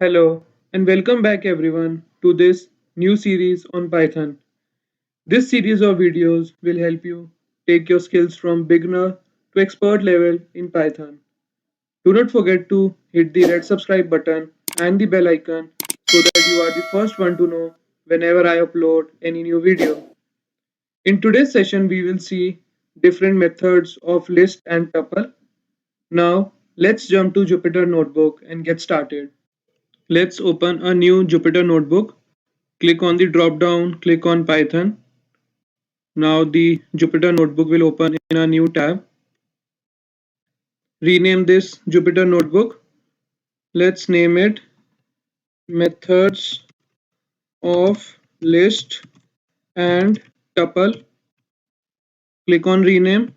Hello and welcome back everyone to this new series on Python. This series of videos will help you take your skills from beginner to expert level in Python. Do not forget to hit the red subscribe button and the bell icon so that you are the first one to know whenever I upload any new video. In today's session we will see different methods of list and tuple. Now let's jump to Jupyter Notebook and get started. Let's open a new Jupyter Notebook. Click on the drop down, click on Python. Now the Jupyter Notebook will open in a new tab. Rename this Jupyter Notebook. Let's name it Methods of List and Tuple. Click on Rename.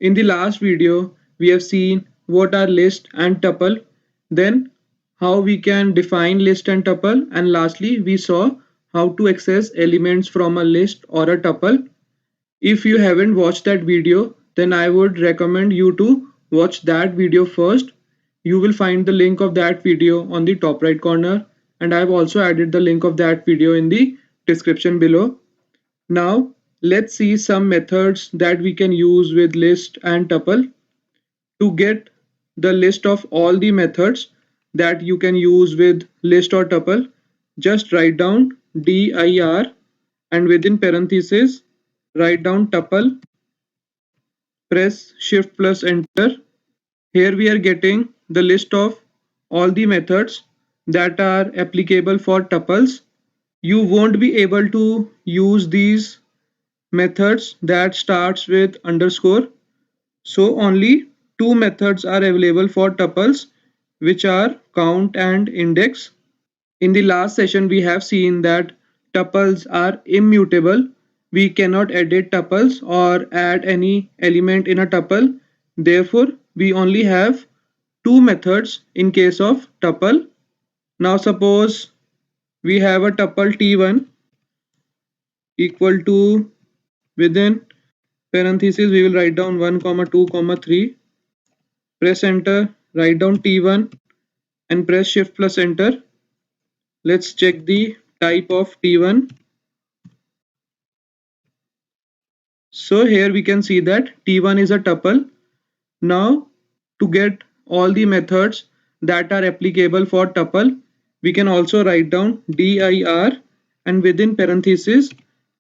In the last video, we have seen what are list and tuple, then how we can define list and tuple, and lastly we saw how to access elements from a list or a tuple. If you haven't watched that video, then I would recommend you to watch that video first. You will find the link of that video on the top right corner, and I've also added the link of that video in the description below. Now let's see some methods that we can use with list and tuple. To get the list of all the methods that you can use with list or tuple, just write down dir and within parentheses write down tuple. Press shift plus enter. Here we are getting the list of all the methods that are applicable for tuples. You won't be able to use these methods that starts with underscore. So only two methods are available for tuples, which are count and index. In the last session, we have seen that tuples are immutable. We cannot edit tuples or add any element in a tuple. Therefore, we only have two methods in case of tuple. Now suppose we have a tuple t1 equal to, within parentheses we will write down 1 comma 2 comma 3. Press enter, write down t1 and press shift plus enter. Let's check the type of t1. So here we can see that t1 is a tuple. Now to get all the methods that are applicable for tuple, we can also write down dir and within parentheses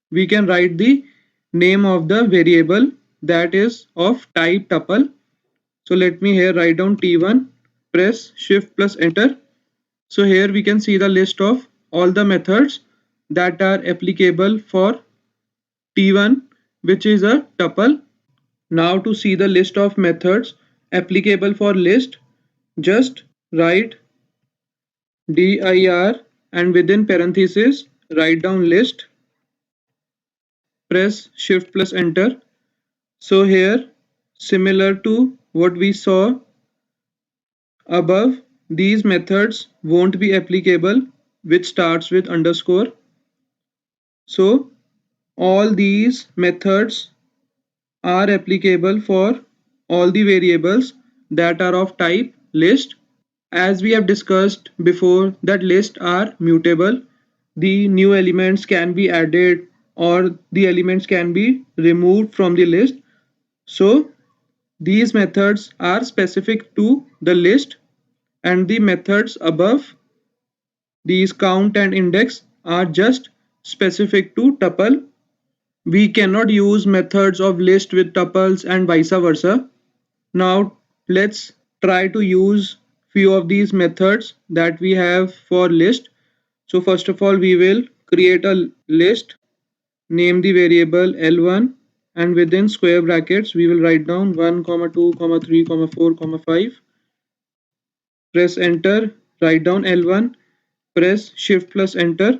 we can write the name of the variable that is of type tuple. So let me here write down t1, press shift plus enter. So here we can see the list of all the methods that are applicable for t1, which is a tuple. Now to see the list of methods applicable for list, just write dir and within parentheses write down list, press shift plus enter. So here, similar to what we saw above, these methods won't be applicable which starts with underscore. So all these methods are applicable for all the variables that are of type list. As we have discussed before, that lists are mutable. The new elements can be added or the elements can be removed from the list. So these methods are specific to the list, and the methods above, these count and index, are just specific to tuple. We cannot use methods of list with tuples and vice versa. Now let's try to use few of these methods that we have for list. So first of all we will create a list, name the variable L1 and within square brackets we will write down 1 comma 2 comma 3 comma 4 comma 5. Press enter, write down L1, press shift plus enter.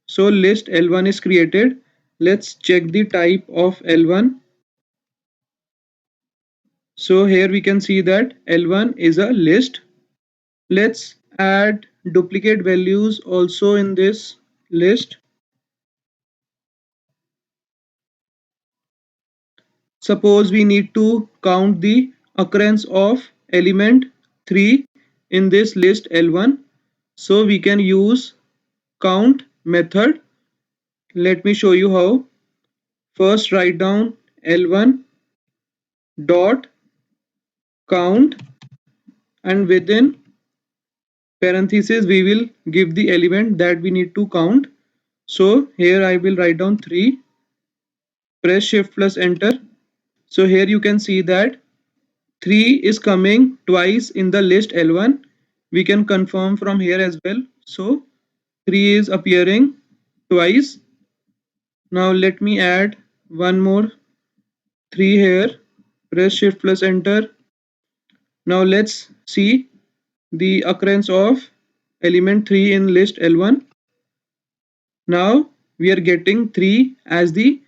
So list L1 is created. Let's check the type of L1. So here we can see that L1 is a list. Let's add duplicate values also in this list. Suppose we need to count the occurrence of element 3. in this list L1. So we can use count method. Let me show you how. First write down L1 dot count, and within parenthesis we will give the element that we need to count. So here I will write down 3, press shift plus enter. So here you can see that 3 is coming twice in the list L1. We can confirm from here as well. So 3 is appearing twice. Now let me add one more 3 here. Press shift plus enter. Now let's see the occurrence of element 3 in list L1. Now we are getting 3 as the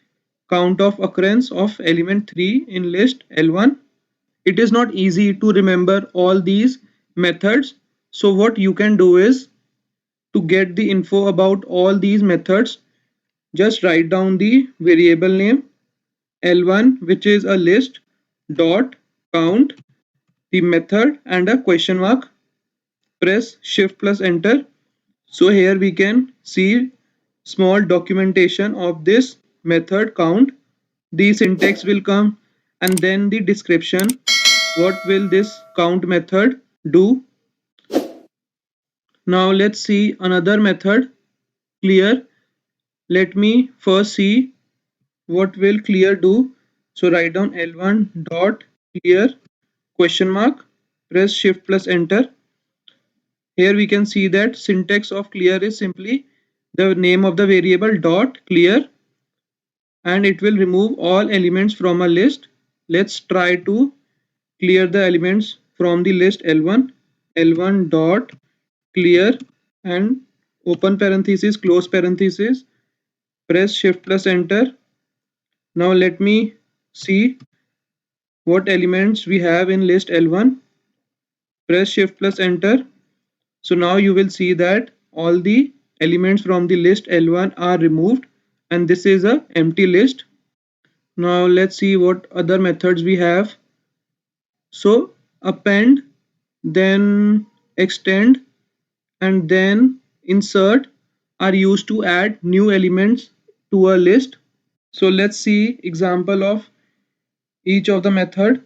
count of occurrence of element 3 in list L1. It is not easy to remember all these methods. So what you can do is, to get the info about all these methods, just write down the variable name L1, which is a list, dot count, the method, and a question mark. Press shift plus enter. So here we can see small documentation of this method count. The syntax will come, and then the description. What will this count method do? Now let's see another method, clear. Let me first see what will clear do. So write down L1 dot clear question mark, press shift plus enter. Here we can see that syntax of clear is simply the name of the variable dot clear, and it will remove all elements from a list. Let's try to clear the elements from the list L1. L1 dot clear, and open parenthesis, close parenthesis, press shift plus enter. Now let me see what elements we have in list L1. Press shift plus enter. So now you will see that all the elements from the list L1 are removed, and this is a empty list. Now let's see what other methods we have. So append, then extend, and then insert are used to add new elements to a list. So let's see example of each of the method.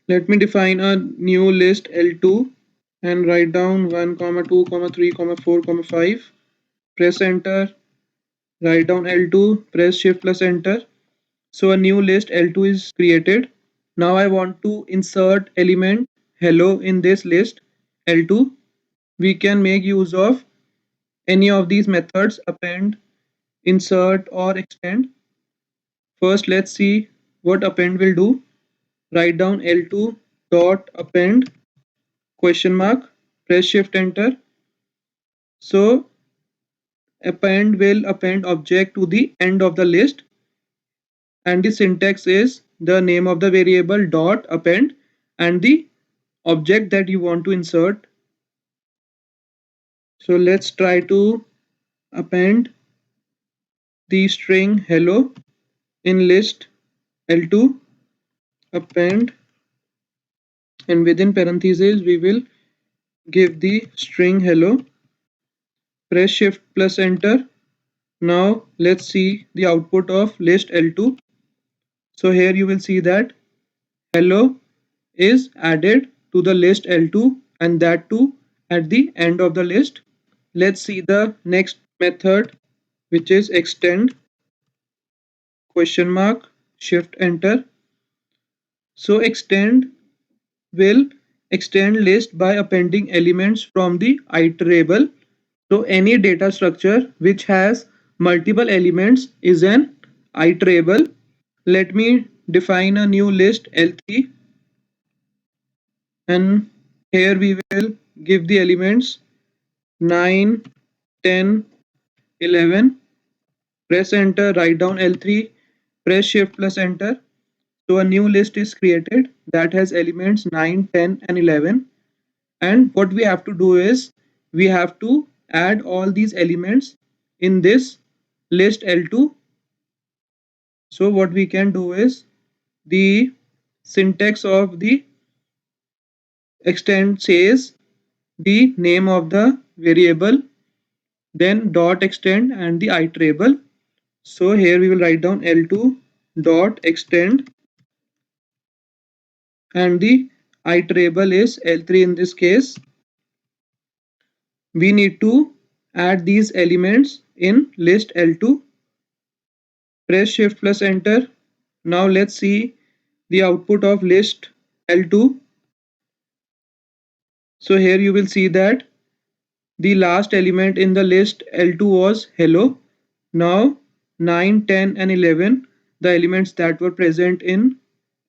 Let me define a new list L2 and write down 1, 2, 3, 4, 5. Press enter, write down L2, press shift plus enter. So a new list L2 is created. Now I want to insert element hello in this list L2. We can make use of any of these methods, append, insert, or extend. First let's see what append will do. Write down L2 dot append question mark, press shift enter. So append will append object to the end of the list, and the syntax is the name of the variable dot append and the object that you want to insert. So let's try to append the string hello in list L2. Append, and within parentheses we will give the string hello. Press shift plus enter. Now let's see the output of list L2. So here you will see that hello is added to the list L2, and that too at the end of the list. Let's see the next method, which is extend question mark, shift enter. So extend will extend list by appending elements from the iterable. So any data structure which has multiple elements is an iterable. Let me define a new list L3, and here we will give the elements 9, 10, 11. Press enter, write down L3, press shift plus enter. So a new list is created that has elements 9, 10, and 11. And what we have to do is, we have to add all these elements in this list L2. So what we can do is, the syntax of the extend says the name of the variable, then dot extend and the iterable. So here we will write down L2 dot extend and the iterable is L3 in this case. We need to add these elements in list L2. Press shift plus enter. Now let's see the output of list L2. So here you will see that the last element in the list L2 was hello. Now 9, 10 and 11, the elements that were present in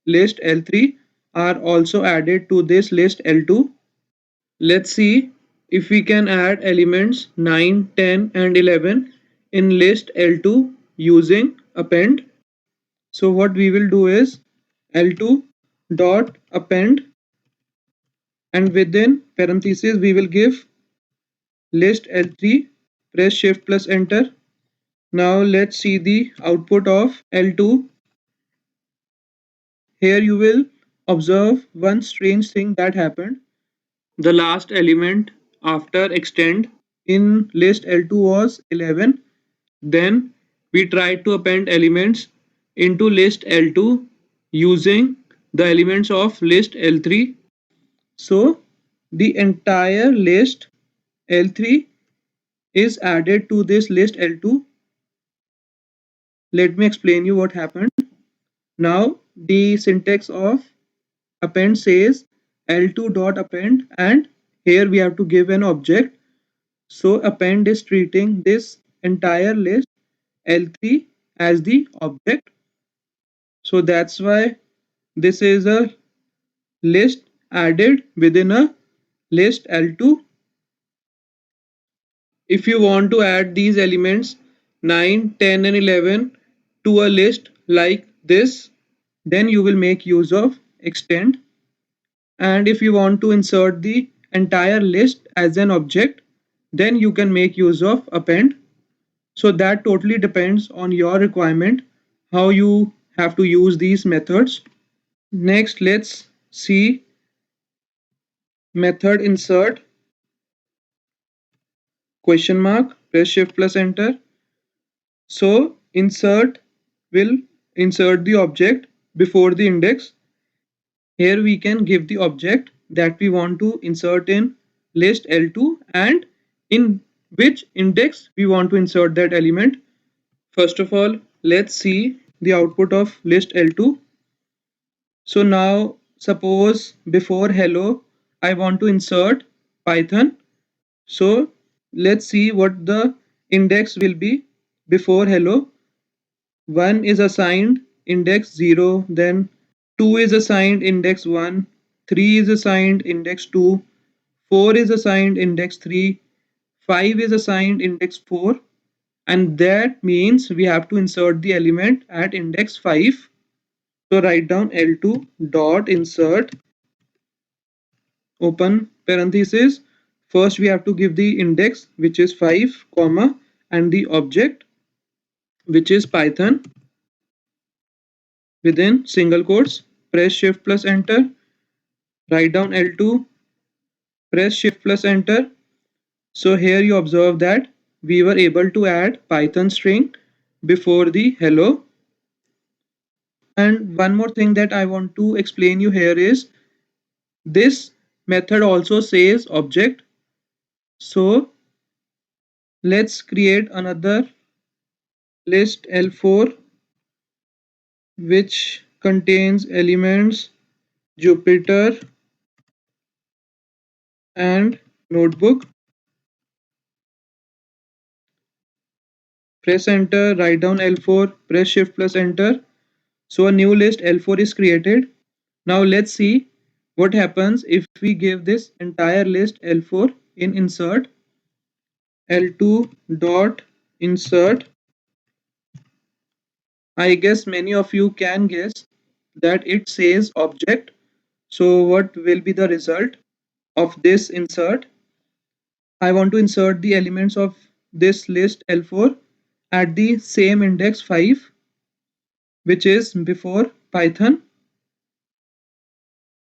list L3 are also added to this list L2. Let's see if we can add elements 9, 10 and 11 in list L2 using append. So what we will do is L2 dot append and within parentheses we will give list L3. Press shift plus enter. Now let's see the output of L2. Here you will observe one strange thing that happened. The last element after extend in list L2 was 11. Then we tried to append elements into list L2 using the elements of list L3. So the entire list L3 is added to this list L2. Let me explain you what happened. Now the syntax of append says L2 dot append and here we have to give an object. So append is treating this entire list L3 as the object. So that's why this is a list added within a list L2. If you want to add these elements 9, 10 and 11 to a list like this, then you will make use of extend. And if you want to insert the entire list as an object, then you can make use of append. So that totally depends on your requirement, how you have to use these methods. Next, let's see method insert question mark, press shift plus enter. So insert will insert the object before the index. Here we can give the object that we want to insert in list L2 and in which index we want to insert that element. First of all, let's see the output of list L2. So now suppose before hello I want to insert Python. So let's see what the index will be before hello. 1 is assigned index 0, then 2 is assigned index 1, 3 is assigned index 2, 4 is assigned index 3, 5 is assigned index 4, and that means we have to insert the element at index 5. So write down L2 dot insert open parenthesis. First we have to give the index which is 5 comma and the object which is Python within single quotes. Press shift plus enter. Write down L2. Press shift plus enter. So here you observe that we were able to add Python string before the hello. And one more thing that I want to explain you here is this method also says object. So let's create another list L4 which contains elements Jupyter and notebook. Press enter, write down L4, press shift plus enter. So a new list L4 is created. Now let's see what happens if we give this entire list L4 in insert. L2 dot insert. I guess many of you can guess that it says object. So what will be the result of this insert? I want to insert the elements of this list L4 at the same index 5 which is before Python.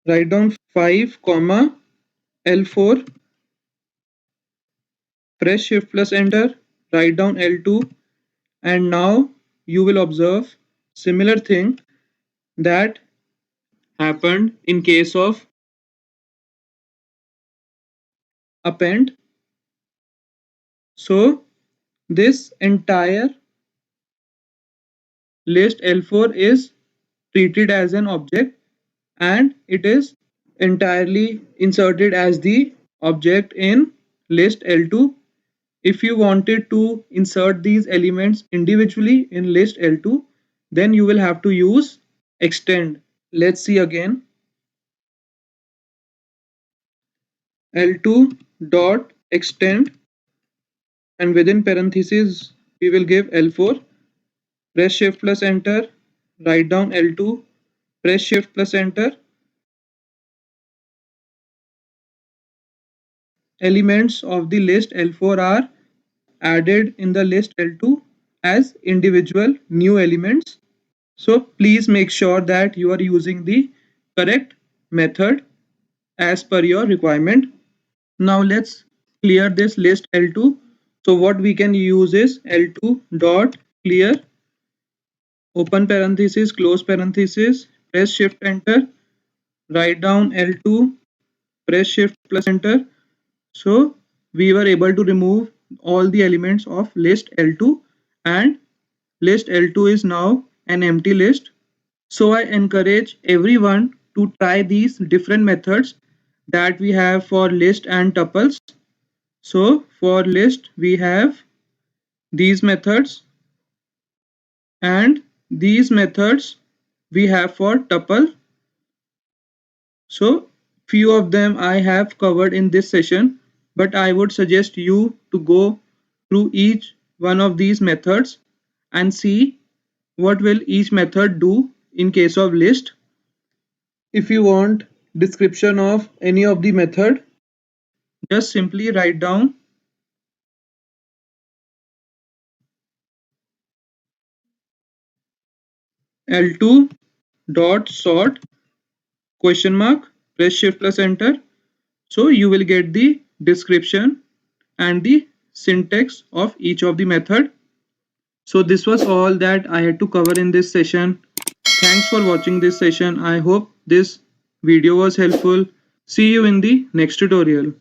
Write down 5 comma L4 press shift plus enter, write down L2, and now you will observe similar thing that happened in case of append. So this entire list L4 is treated as an object and it is entirely inserted as the object in list L2. If you wanted to insert these elements individually in list L2, then you will have to use extend. Let's see again. L2 dot extend, and within parentheses we will give L4. Press shift plus enter, write down L2, press shift plus enter. Elements of the list L4 are added in the list L2 as individual new elements. So please make sure that you are using the correct method as per your requirement. Now let's clear this list L2. So what we can use is L2 dot clear, open parenthesis, close parenthesis, press shift enter, write down L2, press shift plus enter. So we were able to remove all the elements of list L2 and list L2 is now an empty list. So I encourage everyone to try these different methods that we have for list and tuples. So for list we have these methods, and these methods we have for tuple. So few of them I have covered in this session, but I would suggest you to go through each one of these methods and see what will each method do in case of list. If you want description of any of the method, just simply write down L2 dot sort question mark, press shift plus enter. So you will get the description and the syntax of each of the method. So this was all that I had to cover in this session. Thanks for watching this session. I hope this video was helpful. See you in the next tutorial.